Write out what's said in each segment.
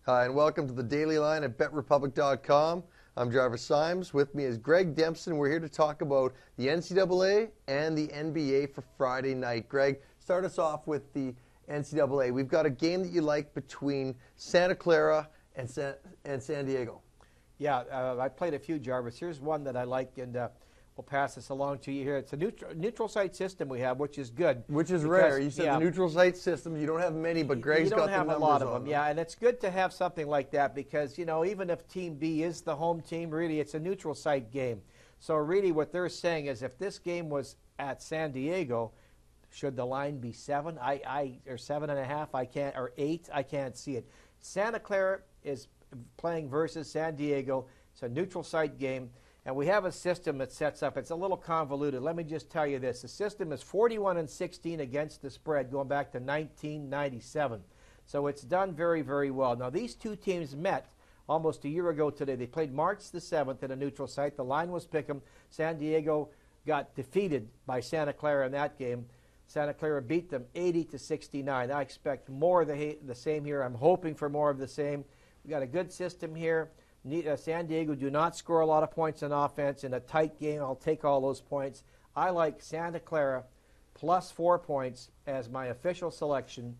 Hi, and welcome to the Daily Line at BetRepublic.com. I'm Jarvis Symes. With me is Greg Dempson. We're here to talk about the NCAA and the NBA for Friday night. Greg, start us off with the NCAA. We've got a game that you like between Santa Clara and San Diego. Yeah, I played a few, Jarvis. Here's one that I like, and we'll pass this along to you here. It's a neutral site system we have, which is good. Which is rare. You said the neutral site system. You don't have many, but Greg's got the numbers on them. You don't have a lot of them, yeah, and it's good to have something like that because, you know, even if Team B is the home team, really it's a neutral site game. So really what they're saying is if this game was at San Diego, should the line be 7? Or 7.5? I can't, or 8? I can't see it. Santa Clara is playing versus San Diego. It's a neutral site game. And we have a system that sets up. It's a little convoluted. Let me just tell you this. The system is 41-16 against the spread going back to 1997. So it's done very, very well. Now, these two teams met almost a year ago today. They played March the 7th at a neutral site. The line was pick'em. San Diego got defeated by Santa Clara in that game. Santa Clara beat them 80-69. I expect more of the same here. I'm hoping for more of the same. We've got a good system here. San Diego do not score a lot of points on offense. In a tight game, I'll take all those points. I like Santa Clara plus 4 points as my official selection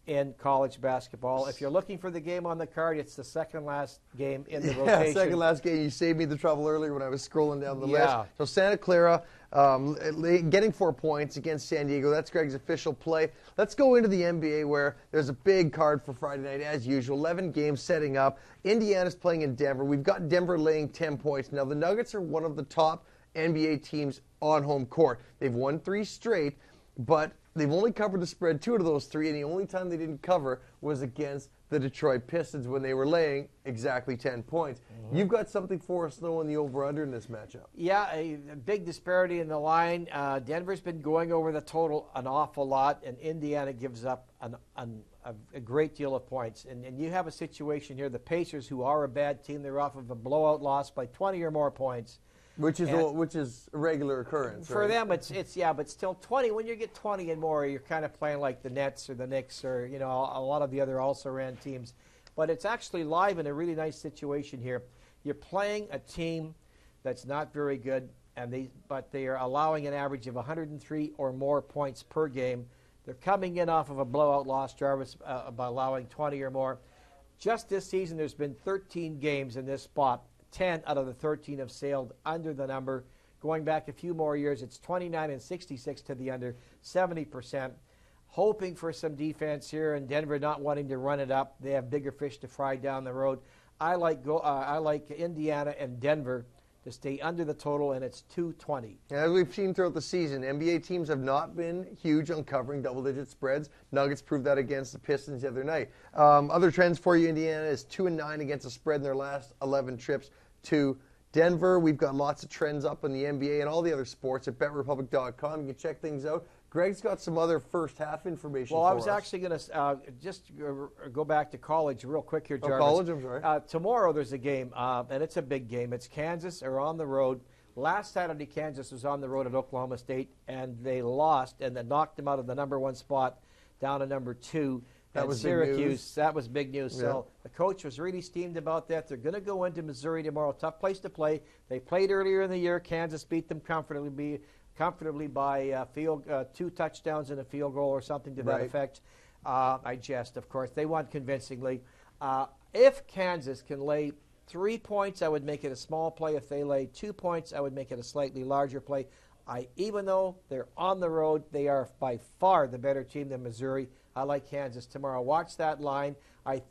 in college basketball. If you're looking for the game on the card, it's the second last game in the rotation. Yeah, second last game. You saved me the trouble earlier when I was scrolling down the list. So Santa Clara getting 4 points against San Diego. That's Greg's official play. Let's go into the NBA where there's a big card for Friday night as usual. 11 games setting up. Indiana's playing in Denver. We've got Denver laying 10 points. Now the Nuggets are one of the top NBA teams on home court. They've won 3 straight, but they've only covered the spread 2 out of those 3, and the only time they didn't cover was against the Detroit Pistons when they were laying exactly 10 points. Mm-hmm. You've got something for us, though, in the over-under in this matchup. Yeah, a big disparity in the line. Denver's been going over the total an awful lot, and Indiana gives up a great deal of points. And you have a situation here, the Pacers, who are a bad team, they're off of a blowout loss by 20 or more points. Which is a regular occurrence. For them, it's yeah, but still 20. When you get 20 and more, you're kind of playing like the Nets or the Knicks or a lot of the other also-ran teams. But it's actually live in a really nice situation here. You're playing a team that's not very good, but they are allowing an average of 103 or more points per game. They're coming in off of a blowout loss, Jarvis, by allowing 20 or more. Just this season, there's been 13 games in this spot. 10 out of the 13 have sailed under the number. Going back a few more years, it's 29-66 to the under, 70%. Hoping for some defense here, and Denver not wanting to run it up. They have bigger fish to fry down the road. I like Indiana and Denver to stay under the total, and it's 220. As we've seen throughout the season, NBA teams have not been huge on covering double-digit spreads. Nuggets proved that against the Pistons the other night. Other trends for you, Indiana is 2-9 against the spread in their last 11 trips to Denver. We've got lots of trends up in the NBA and all the other sports at BetRepublic.com. You can check things out. Greg's got some other first-half information for us. Well, I was actually going to just go back to college real quick here, Jarvis. Oh, college, I'm sorry. Tomorrow there's a game, and it's a big game. It's Kansas are on the road. Last Saturday, Kansas was on the road at Oklahoma State, and they lost, and then knocked them out of the number 1 spot down to number 2. That was Syracuse. Big news. That was big news. Yeah. So the coach was really steamed about that. They're going to go into Missouri tomorrow. Tough place to play. They played earlier in the year. Kansas beat them comfortably by 2 touchdowns and a field goal or something to that effect. I jest, of course. They won convincingly. If Kansas can lay 3 points, I would make it a small play. If they lay 2 points, I would make it a slightly larger play. Even though they're on the road, they are by far the better team than Missouri. I like Kansas tomorrow. Watch that line.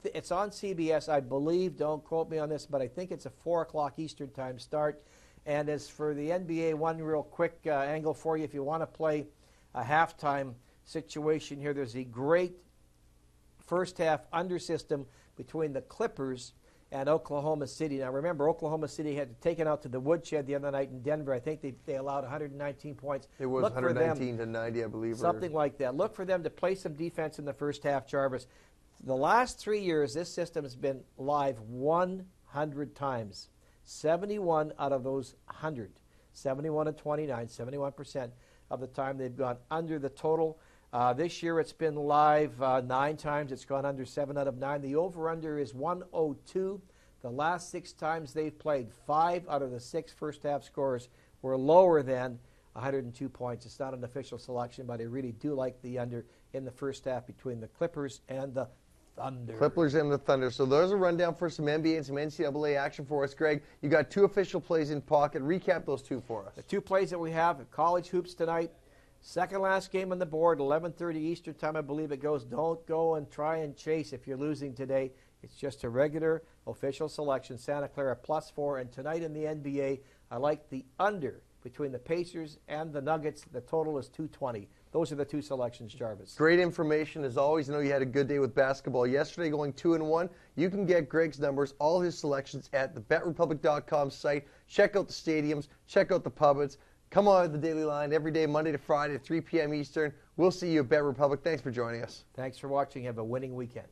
It's on CBS, I believe. Don't quote me on this, but I think it's a 4 o'clock Eastern time start. And as for the NBA, one real quick angle for you. If you want to play a halftime situation here, there's a great first-half under system between the Clippers and Oklahoma City. Now, remember, Oklahoma City had taken out to the woodshed the other night in Denver. I think they allowed 119 points. It was 119 to 90, I believe. Something like that. Look for them to play some defense in the first half, Jarvis. The last 3 years, this system has been live 100 times. 71 out of those 100. 71 and 29, 71% of the time they've gone under the total. This year it's been live 9 times. It's gone under 7 out of 9. The over-under is 102. The last 6 times they've played, 5 out of the 6 first-half scores were lower than 102 points. It's not an official selection, but I really do like the under in the first half between the Clippers and the Thunder. Clippers and the Thunder. So there's a rundown for some NBA and some NCAA action for us. Greg, you got 2 official plays in pocket. Recap those 2 for us. The 2 plays that we have at college hoops tonight. Second last game on the board, 11:30 Eastern time, I believe it goes. Don't go and try and chase if you're losing today. It's just a regular official selection. Santa Clara +4. And tonight in the NBA, I like the under between the Pacers and the Nuggets. The total is 220. Those are the 2 selections, Jarvis. Great information as always. I know you had a good day with basketball yesterday, going 2-1. You can get Greg's numbers, all his selections at the BetRepublic.com site. Check out the stadiums. Check out the pubs. Come on the Daily Line every day, Monday to Friday, at 3 p.m. Eastern. We'll see you at Bet Republic. Thanks for joining us. Thanks for watching. Have a winning weekend.